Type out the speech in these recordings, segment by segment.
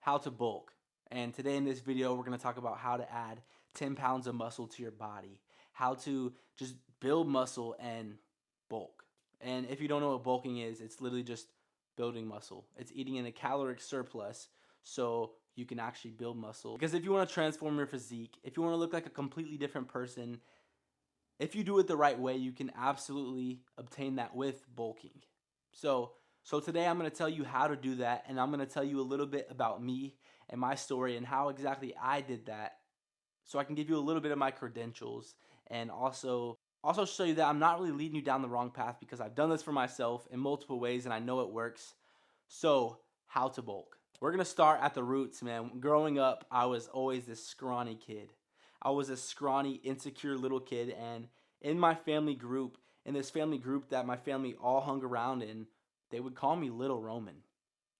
how to bulk. And today in this video, we're going to talk about how to add 10 pounds of muscle to your body, how to just build muscle and bulk. And if you don't know what bulking is, it's literally just building muscle. It's eating in a caloric surplus so you can actually build muscle. Because if you want to transform your physique, if you want to look like a completely different person, if you do it the right way, you can absolutely obtain that with bulking. So today I'm going to tell you how to do that, and I'm going to tell you a little bit about me and my story and how exactly I did that, so I can give you a little bit of my credentials and also show you that I'm not really leading you down the wrong path, because I've done this for myself in multiple ways and I know it works. So, how to bulk. We're going to start at the roots, man. Growing up, I was always this scrawny kid. I was a scrawny, insecure little kid, and in my family group, in this family group that my family all hung around in, they would call me Little Roman.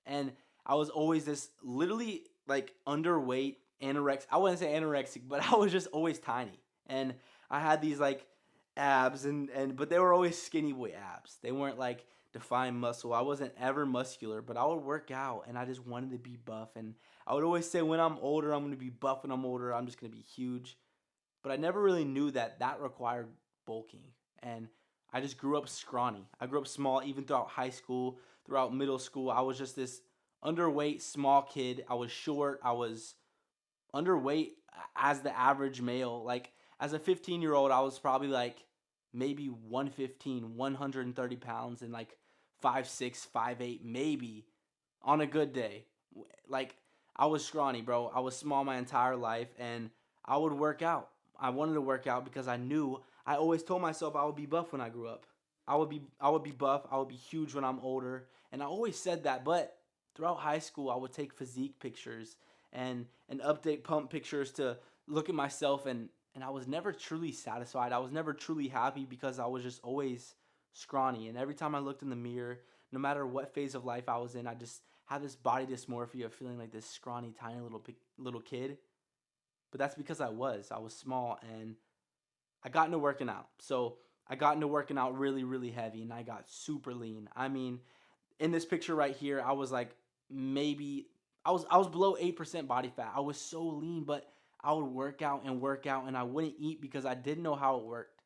And I was always this literally like underweight, anorexic. I wouldn't say anorexic, but I was just always tiny. And I had these like abs and but they were always skinny boy abs. They weren't like defined muscle. I wasn't ever muscular, but I would work out and I just wanted to be buff. And I would always say, when I'm older, I'm going to be buff. When I'm older, I'm just going to be huge. But I never really knew that that required bulking. And I just grew up scrawny. I grew up small even throughout high school, throughout middle school. I was just this underweight, small kid. I was short. I was underweight as the average male. Like, as a 15-year-old, I was probably like maybe 115, 130 pounds, and like 5'6", 5'8", maybe on a good day. Like, I was scrawny, bro. I was small my entire life, and I would work out. I wanted to work out because I always told myself I would be buff when I grew up. I would be buff, I would be huge when I'm older. And I always said that, but throughout high school I would take physique pictures and update pump pictures to look at myself, and I was never truly satisfied. I was never truly happy because I was just always scrawny. And every time I looked in the mirror, no matter what phase of life I was in, I just had this body dysmorphia of feeling like this scrawny, tiny little kid. But that's because I was small, and I got into working out. So I got into working out really, really heavy, and I got super lean. I mean, in this picture right here, I was like maybe I was below 8% body fat. I was so lean, but I would work out, and I wouldn't eat because I didn't know how it worked.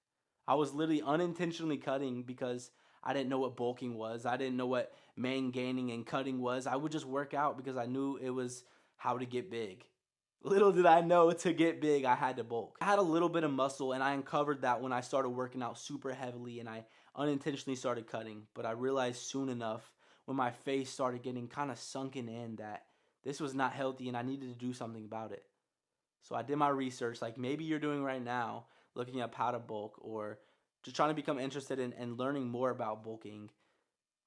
I was literally unintentionally cutting because I didn't know what bulking was. I didn't know what man gaining and cutting was. I would just work out because I knew it was how to get big. Little did I know, to get big, I had to bulk. I had a little bit of muscle, and I uncovered that when I started working out super heavily and I unintentionally started cutting. But I realized soon enough, when my face started getting kind of sunken in, that this was not healthy and I needed to do something about it. So I did my research, like maybe you're doing right now, looking up how to bulk, or just trying to become interested in learning more about bulking.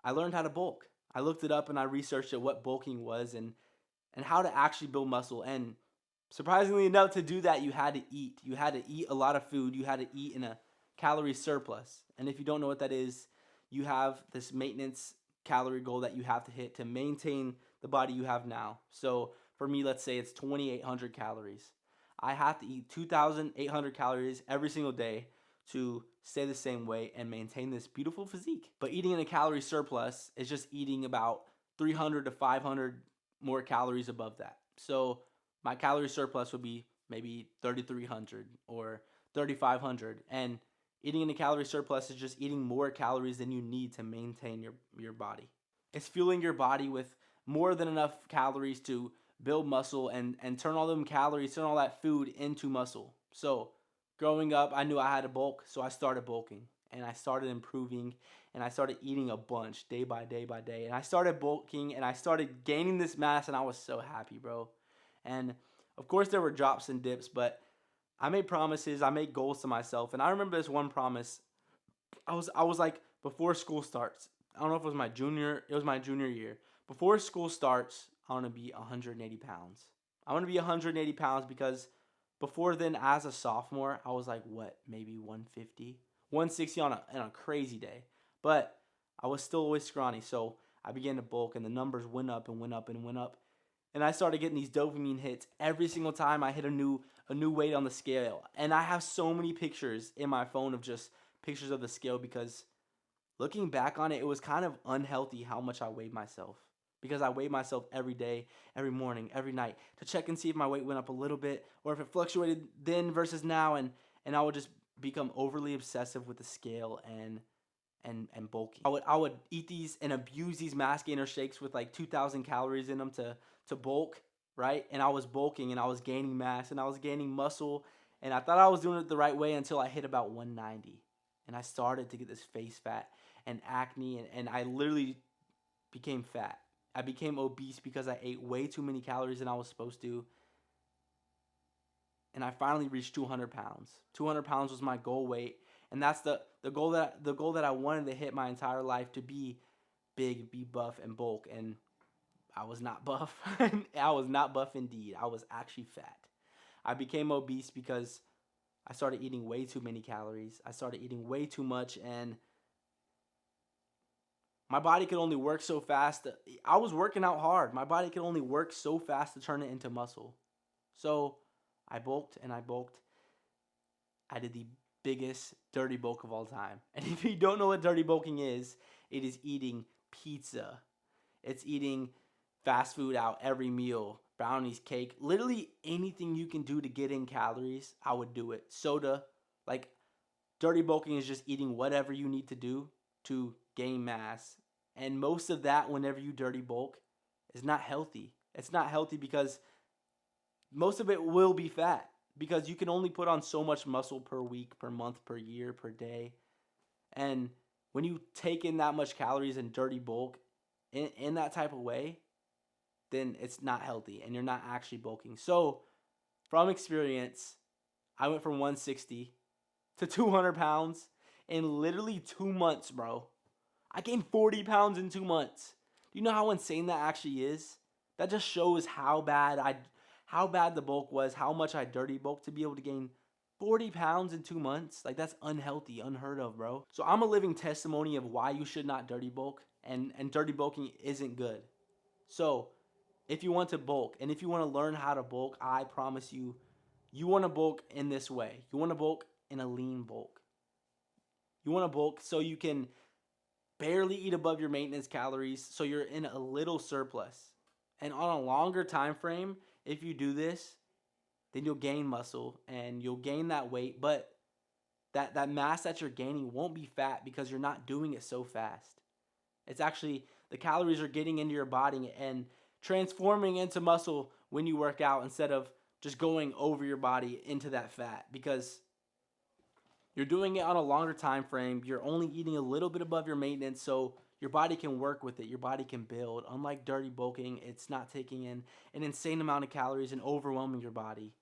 I learned how to bulk. I looked it up and I researched it, what bulking was, and how to actually build muscle. And surprisingly enough, to do that, you had to eat. You had to eat a lot of food. You had to eat in a calorie surplus. And if you don't know what that is, you have this maintenance calorie goal that you have to hit to maintain the body you have now. So for me, let's say it's 2,800 calories. I have to eat 2,800 calories every single day to stay the same weight and maintain this beautiful physique. But eating in a calorie surplus is just eating about 300 to 500 more calories above that. So my calorie surplus would be maybe 3,300 or 3,500. And eating in a calorie surplus is just eating more calories than you need to maintain your body. It's fueling your body with more than enough calories to build muscle and turn all them calories, turn all that food into muscle. So growing up, I knew I had to bulk, so I started bulking. And I started improving, and I started eating a bunch day by day by day. And I started bulking, and I started gaining this mass, and I was so happy, bro. And of course there were drops and dips, but I made promises, I made goals to myself. And I remember this one promise. I was like, before school starts, I don't know if it was my junior year. Before school starts, I want to be 180 pounds. I want to be 180 pounds because before then, as a sophomore, I was like, what, maybe 150, 160 on a crazy day. But I was still always scrawny, so I began to bulk, and the numbers went up and went up and went up. And I started getting these dopamine hits every single time I hit a new weight on the scale. And I have so many pictures in my phone of just pictures of the scale, because looking back on it, it was kind of unhealthy how much I weighed myself. because I weighed myself every day, every morning, every night to check and see if my weight went up a little bit or if it fluctuated then versus now, and I would just become overly obsessive with the scale and bulking. I would eat these and abuse these mass gainer shakes with like 2,000 calories in them to bulk, right? And I was bulking and I was gaining mass and I was gaining muscle, and I thought I was doing it the right way until I hit about 190, and I started to get this face fat and acne, and I literally became fat. I became obese because I ate way too many calories than I was supposed to, and I finally reached 200 pounds. 200 pounds was my goal weight, and that's the goal that I wanted to hit my entire life, to be big, be buff, and bulk. And I was not buff. I was not buff indeed. I was actually fat. I became obese because I started eating way too many calories. I started eating way too much, and my body could only work so fast. I was working out hard. My body could only work so fast to turn it into muscle. So I bulked and I bulked. I did the biggest dirty bulk of all time. And if you don't know what dirty bulking is, it is eating pizza. It's eating fast food out every meal, brownies, cake, literally anything you can do to get in calories, I would do it. Soda, like dirty bulking is just eating whatever you need to do to gain mass. And most of that, whenever you dirty bulk, is not healthy. It's not healthy because most of it will be fat, because you can only put on so much muscle per week, per month, per year, per day. And when you take in that much calories in dirty bulk in that type of way, then it's not healthy and you're not actually bulking. So from experience, I went from 160 to 200 pounds in literally 2 months, bro. I gained 40 pounds in 2 months. Do you know how insane that actually is? That just shows how bad the bulk was, how much I dirty bulked to be able to gain 40 pounds in 2 months. Like, that's unhealthy, unheard of, bro. So I'm a living testimony of why you should not dirty bulk, and dirty bulking isn't good. So if you want to bulk and if you want to learn how to bulk, I promise you, you want to bulk in this way. You want to bulk in a lean bulk. You want to bulk so you can barely eat above your maintenance calories, so you're in a little surplus. And on a longer time frame, if you do this, then you'll gain muscle and you'll gain that weight, but that mass that you're gaining won't be fat because you're not doing it so fast. It's actually, the calories are getting into your body and transforming into muscle when you work out, instead of just going over your body into that fat, because you're doing it on a longer time frame. You're only eating a little bit above your maintenance, so your body can work with it. Your body can build. Unlike dirty bulking, it's not taking in an insane amount of calories and overwhelming your body.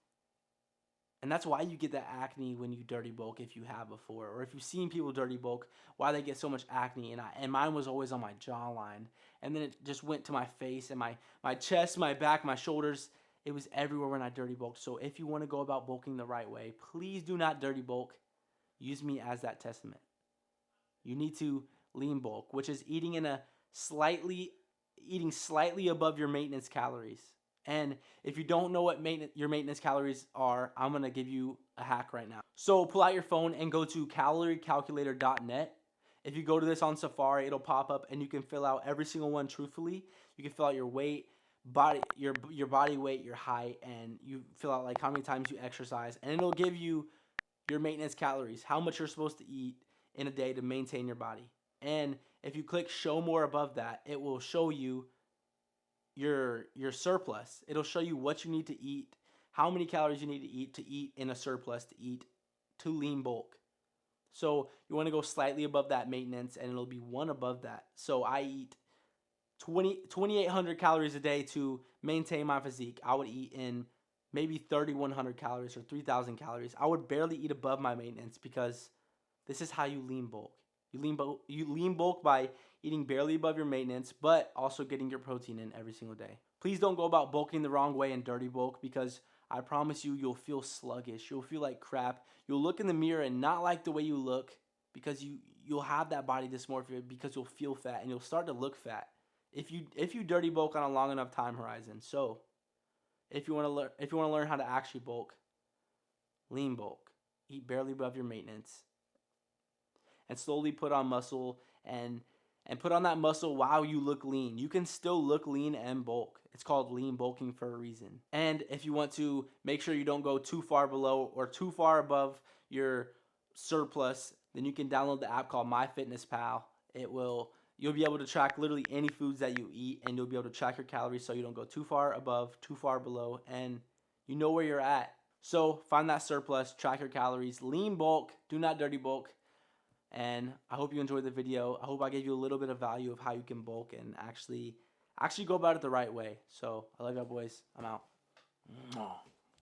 And that's why you get that acne when you dirty bulk, if you have before, or if you've seen people dirty bulk, why they get so much acne. And mine was always on my jawline, and then it just went to my face and my chest, my back, my shoulders. It was everywhere when I dirty bulked. So if you want to go about bulking the right way, please do not dirty bulk. Use me as that testament. You need to lean bulk, which is eating slightly above your maintenance calories. And if you don't know what your maintenance calories are, I'm going to give you a hack right now. So pull out your phone and go to caloriecalculator.net. If you go to this on Safari, it'll pop up and you can fill out every single one truthfully. You can fill out your weight, your body weight, your height, and you fill out like how many times you exercise, and it'll give you your maintenance calories, how much you're supposed to eat in a day to maintain your body. And if you click show more above that, it will show you your surplus. It'll show you what you need to eat, how many calories you need to eat in a surplus to lean bulk. So you want to go slightly above that maintenance, and it'll be one above that. So I eat 2,800 calories a day to maintain my physique. I would eat in maybe 3,100 calories or 3,000 calories. I would barely eat above my maintenance, because this is how you lean bulk. You lean bulk by eating barely above your maintenance, but also getting your protein in every single day. Please don't go about bulking the wrong way and dirty bulk, because I promise you, you'll feel sluggish. You'll feel like crap. You'll look in the mirror and not like the way you look, because you'll have that body dysmorphia, because you'll feel fat and you'll start to look fat if you dirty bulk on a long enough time horizon. So if you want to learn how to actually bulk, lean bulk. Eat barely above your maintenance, and slowly put on muscle, and and put on that muscle while you look lean. You can still look lean and bulk. It's called lean bulking for a reason. And if you want to make sure you don't go too far below or too far above your surplus, then you can download the app called MyFitnessPal. You'll be able to track literally any foods that you eat, and you'll be able to track your calories so you don't go too far above, too far below, and you know where you're at. So find that surplus, track your calories, lean bulk, do not dirty bulk. And I hope you enjoyed the video. I hope I gave you a little bit of value of how you can bulk and actually go about it the right way. So I love y'all boys. I'm out.